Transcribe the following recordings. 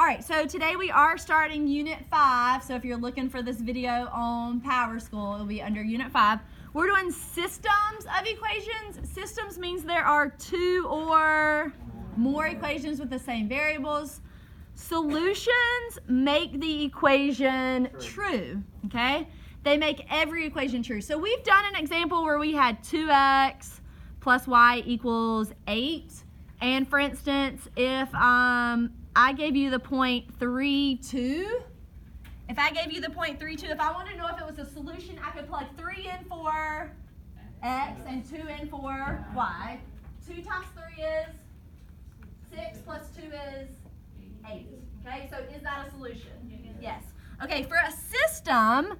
All right, so today we are starting Unit 5. So if you're looking for this video on Power School, it'll be under Unit 5. We're doing systems of equations. Systems means there are two or more equations with the same variables. Solutions make the equation true, okay? They make every equation true. So we've done an example where we had 2x plus y equals 8. And for instance, if I gave you the point 3, 2, if I gave you the point 3, 2, if I wanted to know if it was a solution, I could plug 3 in for x and 2 in for y. 2 times 3 is 6 plus 2 is 8. Okay, so is that a solution? Yes. Okay, for a system,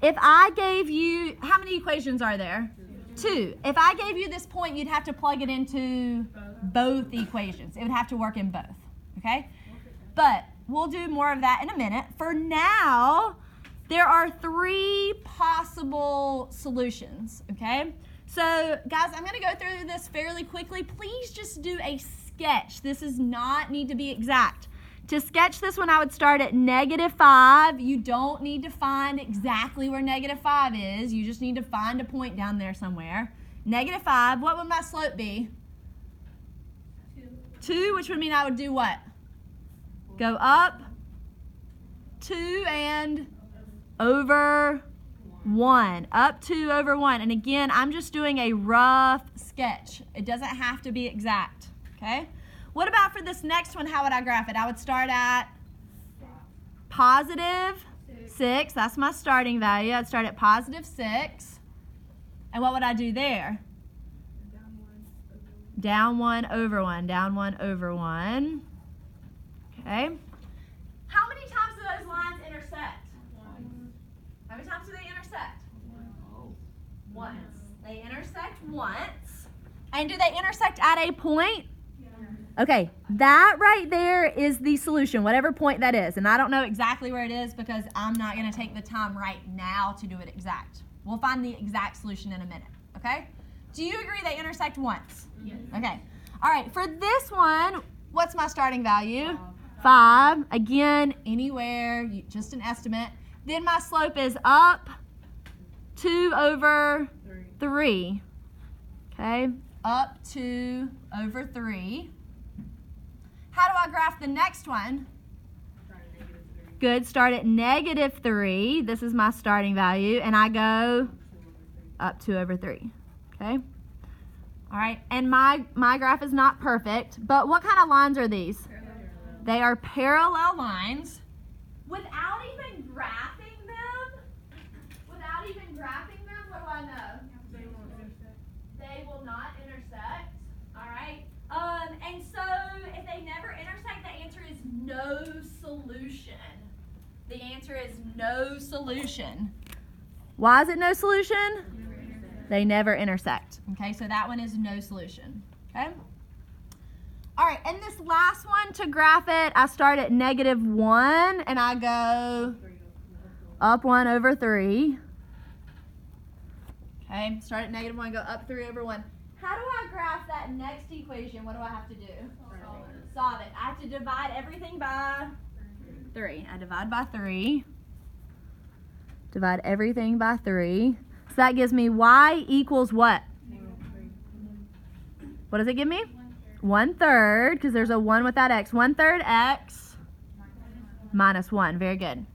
if I gave you, how many equations are there? 2. If I gave you this point, you'd have to plug it into both equations. It would have to work in both, okay? But we'll do more of that in a minute. For now, there are 3 possible solutions, okay? So, guys, I'm going to go through this fairly quickly. Please just do a sketch. This does not need to be exact. To sketch this one, I would start at -5. You don't need to find exactly where -5 is. You just need to find a point down there somewhere. -5, what would my slope be? 2, which would mean I would do what? Go up 2 and over 1. Up 2 over 1. And again, I'm just doing a rough sketch. It doesn't have to be exact, okay? What about for this next one? How would I graph it? I would start at +6. That's my starting value. I'd start at +6. And what would I do there? Down 1 over 1. Down 1 over 1. Okay. How many times do those lines intersect? How many times do they intersect? Once. They intersect once. And do they intersect at a point? Okay, that right there is the solution, whatever point that is. And I don't know exactly where it is because I'm not going to take the time right now to do it exact. We'll find the exact solution in a minute, okay? Do you agree they intersect once? Yes. Okay. All right, for this one, what's my starting value? 5. Again, anywhere, just an estimate. Then my slope is up 2 over 3. Okay, up 2 over 3. How do I graph the next one? Good, start at -3. This is my starting value, and I go up 2 over 3. Okay? All right, and my graph is not perfect, but what kind of lines are these? They are parallel lines. Without even graphing them, what do I know? They will not intersect. All right? And so if they never intersect, the answer is no solution. The answer is no solution. Why is it no solution? They never intersect. Okay, so that one is no solution. Okay? All right, and this last one, to graph it, I start at -1 and I go up 1 over 3. Okay, start at -1, go up 3 over 1. How do I graph that next equation? What do I have to do? Solve it. I have to divide everything by 3. I divide by 3. Divide everything by 3. So that gives me y equals what? What does it give me? 1/3, because there's a 1 without x. 1/3 x minus 1. Very good.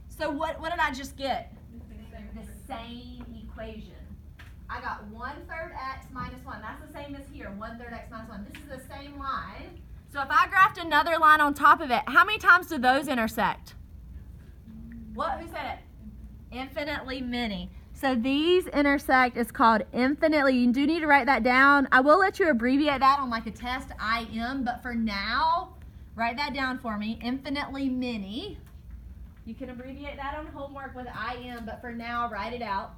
So what did I just get? The same equation. I got 1/3 x minus 1. That's the same as here, 1/3 x minus 1. This is the same line. So if I graphed another line on top of it, how many times do those intersect? What? Who said it? Infinitely many. So these intersect is called infinitely. You do need to write that down. I will let you abbreviate that on like a test, IM, but for now, write that down for me. Infinitely many. You can abbreviate that on homework with IM, but for now, write it out.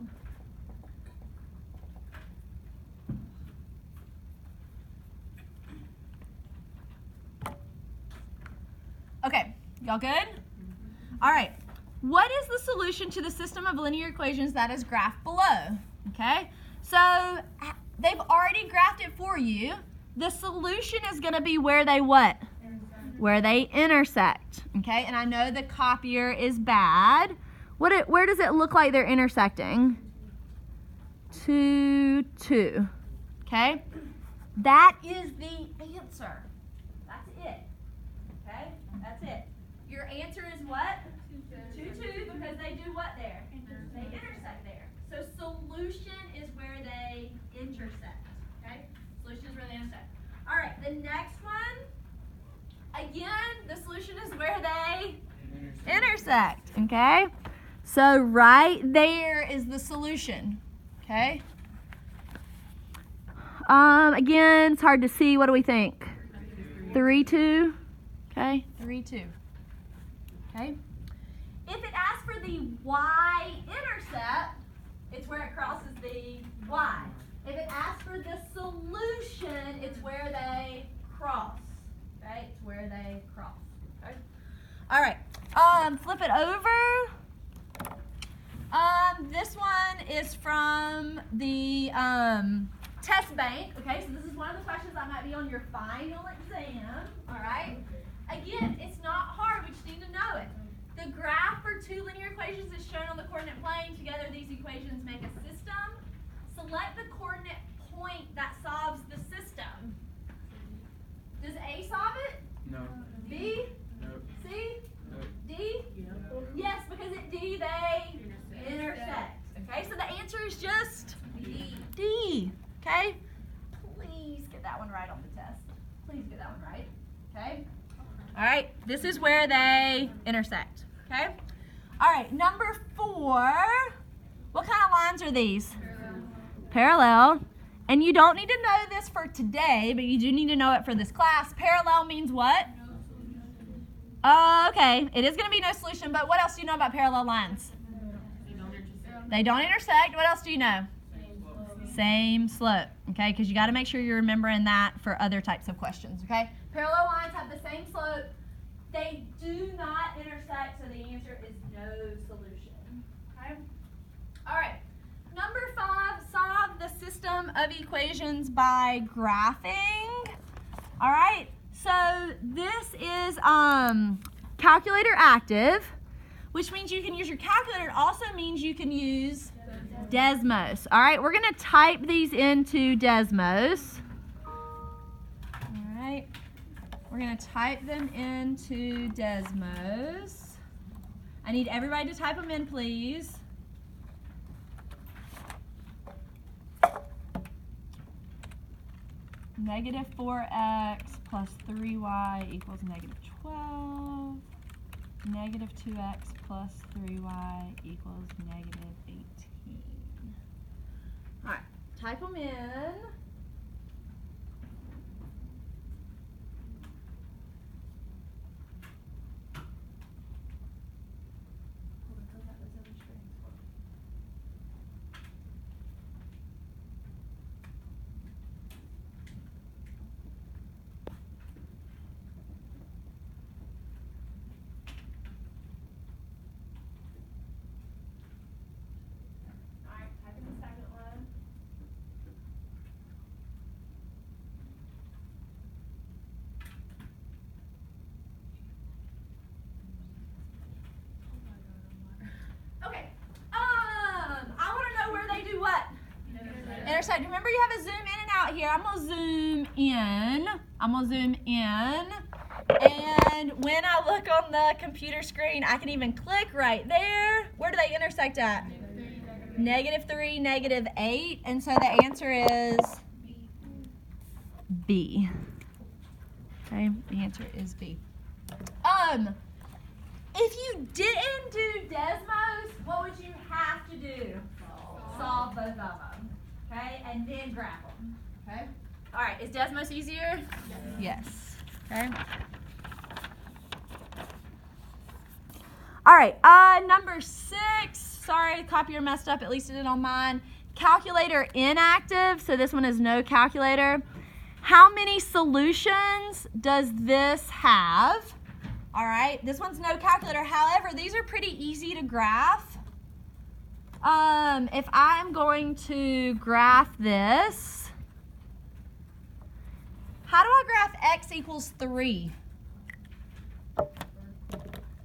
Okay, y'all good? All right. What is the solution to the system of linear equations that is graphed below? Okay, so they've already graphed it for you. The solution is going to be where they what? where they intersect. Okay, and I know the copier is bad. Where does it look like they're intersecting? 2, 2. Okay, that is the answer. That's it. Okay, that's it. Your answer is what? 2, 2, because they do what there? They intersect there. So solution is where they intersect. Okay, solution is where they intersect. All right, the next one. Again, the solution is where they intersect. Okay, so right there is the solution. Okay. Again, it's hard to see. What do we think? 3, 2. Okay, 3, 2. Okay. If it asks for the y-intercept, it's where it crosses the y. If it asks for the solution, it's where they cross. Okay, it's where they cross. Okay. All right. Flip it over. This one is from the test bank. Okay, so this is one of the questions that might be on your final exam. All right. Again, it's not hard. We just need to know it. The graph for two linear equations is shown on the coordinate plane. Together, these equations make a system. Select the coordinate point that solves the system. Does A solve it? No. B? No. C? No. D? Yes, because at D they intersect. Okay, so the answer is just D. Okay? Please get that one right on the test. Please get that one right. Okay? All right, this is where they intersect. Okay? All right, number 4. What kind of lines are these? Parallel. And you don't need to know this for today, but you do need to know it for this class. Parallel means what? Okay, it is going to be no solution, but what else do you know about parallel lines? They don't intersect. What else do you know? Same slope. Okay, because you got to make sure you're remembering that for other types of questions. Okay, parallel lines have the same slope. They do not intersect, so the answer is no solution. Okay. All right. Number 5, solve the system of equations by graphing. All right. So this is calculator active, which means you can use your calculator. It also means you can use Desmos. All right, we're going to type these into Desmos. All right, we're going to type them into Desmos. I need everybody to type them in, please. Negative 4x plus 3y equals negative 12. Negative 2x plus 3y equals negative 18. All right, type them in. Intersect. Remember, you have a zoom in and out here. I'm gonna zoom in. And when I look on the computer screen, I can even click right there. Where do they intersect at? Negative 3, negative 8. And so the answer is B. Okay, the answer is B. If you didn't do Desmos, what would you have to do? Solve both of them. Okay, and then graph them. Okay. All right, is Desmos easier? Yes. Okay. All right, number 6. Sorry, the copier messed up. At least it did on mine. Calculator inactive. So this one is no calculator. How many solutions does this have? All right, this one's no calculator. However, these are pretty easy to graph. If I'm going to graph this, how do I graph x equals 3?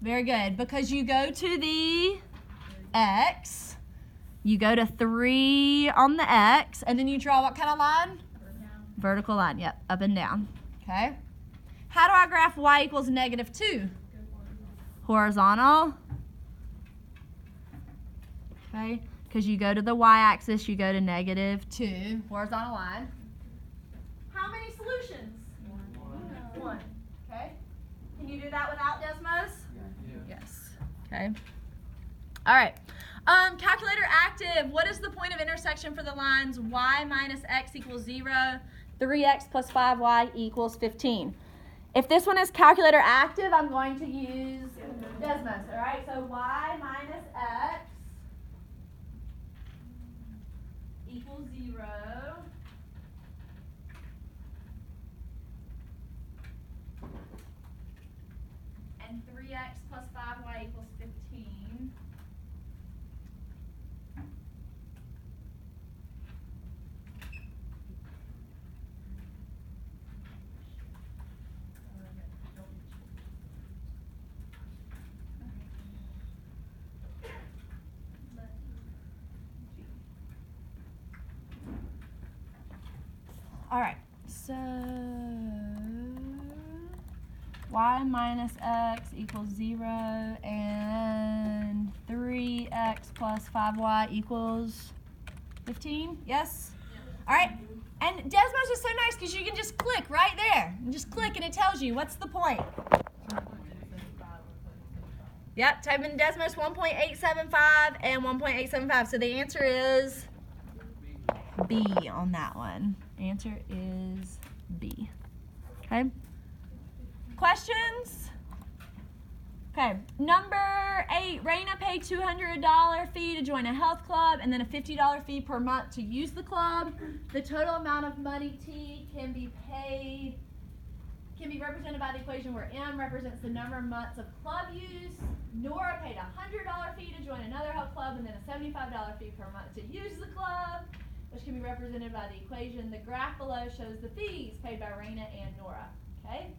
Very good. Because you go to the X, you go to 3 on the X, and then you draw what kind of line? Vertical line, yep, up and down. Okay. How do I graph y equals -2? Horizontal. Okay, because you go to the y-axis, you go to -2, horizontal line. How many solutions? One. Okay. Can you do that without Desmos? Yes. Okay. All right. Calculator active. What is the point of intersection for the lines y minus x equals 0, 3x plus 5y equals 15? If this one is calculator active, I'm going to use Desmos. All right. So y minus x equals 0. And 3x plus 5y equals 15. All right, so y minus x equals 0 and 3x plus 5y equals 15, yes? All right, and Desmos is so nice because you can just click right there. You just click and it tells you what's the point. Yep, type in Desmos 1.875 and 1.875. So the answer is B on that one. Answer is B. Okay. Questions? Okay. Number 8, Raina paid $200 fee to join a health club and then a $50 fee per month to use the club. The total amount of money T can be represented by the equation where M represents the number of months of club use. Nora paid a $100 fee to join another health club and then a $75 fee per month to use the club, which can be represented by the equation. The graph below shows the fees paid by Raina and Nora. Okay?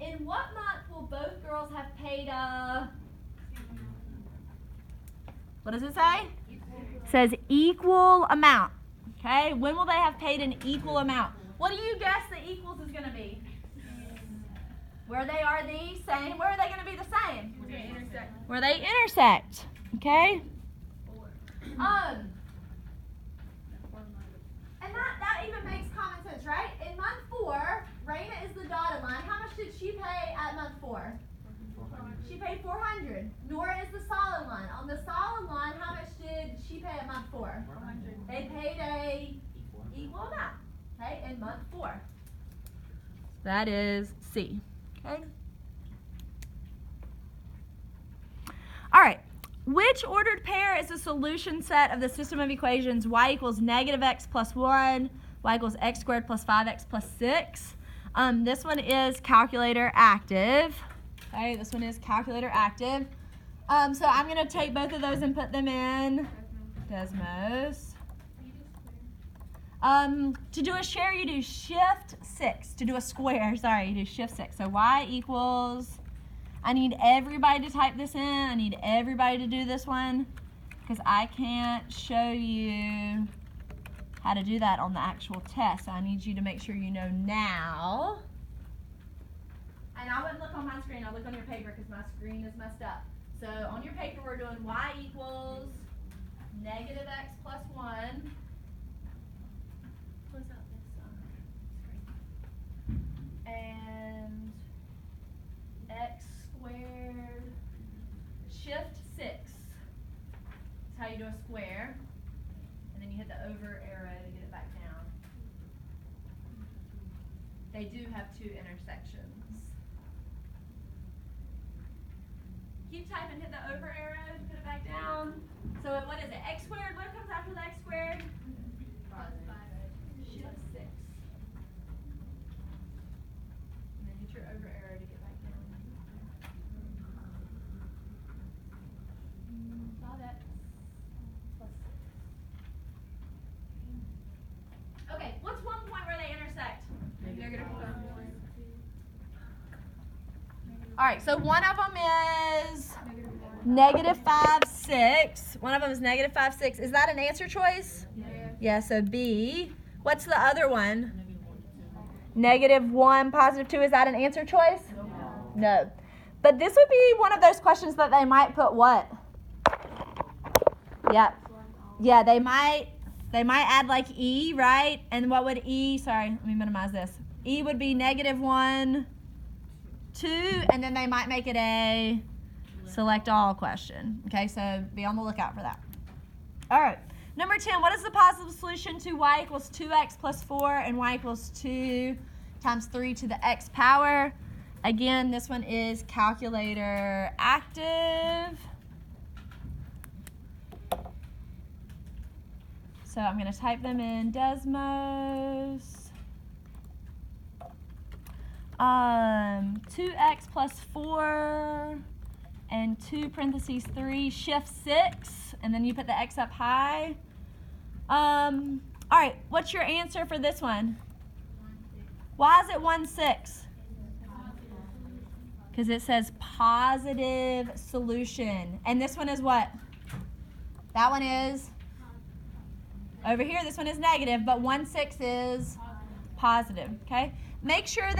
In what month will both girls have paid what does it say? It says equal amount. Okay? When will they have paid an equal amount? What do you guess the equals is going to be? Where they are the same. Where are they going to be the same? Where they intersect. Okay? And that even makes common sense, right? In month 4, Raina is the dotted line. How much did she pay at month 4? 400. She paid $400. Nora is the solid line. On the solid line, how much did she pay at month 4? 400. They paid a equal amount, okay, in month 4. That is C. Okay. All right. Which ordered pair is a solution set of the system of equations y equals -x plus 1, y equals x squared plus 5x plus 6? This one is calculator active. Okay, this one is calculator active. So I'm going to take both of those and put them in Desmos. To do a share, you do shift 6. To do a square, sorry, you do shift 6. So y equals, I need everybody to type this in. I need everybody to do this one because I can't show you how to do that on the actual test. So I need you to make sure you know now. And I wouldn't look on my screen. I'll look on your paper because my screen is messed up. So on your paper, we're doing y equals -x plus 1. Close out this screen. And x squared, shift 6. That's how you do a square. And then you hit the over arrow to get it back down. They do have 2 intersections. Keep typing, hit the over arrow to put it back down. So what is it? X squared, what comes after the x squared? Shift 6. And then hit your over arrow to get back down. Saw that. Plus 6. Okay, what's one point where they intersect? -1. All right, so one of them is negative 5, 6. One of them is negative 5, 6. Is that an answer choice? Yeah, so B. What's the other one? Negative 1, positive 2. Is that an answer choice? No. But this would be one of those questions that they might put what? Yeah. Yeah, they might add like E, right? And what would E, sorry, let me minimize this. E would be negative 1, 2, and then they might make it a select all question. Okay, so be on the lookout for that. All right. Number 10, what is the positive solution to y equals 2x plus 4 and y equals 2 times 3 to the x power? Again, this one is calculator active. So I'm going to type them in Desmos. 2x plus 4 and 2 parentheses 3, shift 6, and then you put the x up high. All right, what's your answer for this one? Why is it 1, 6? Because it says positive solution. And this one is what? That one is over here. This one is negative, but 1, 6 is positive. Okay? Make sure that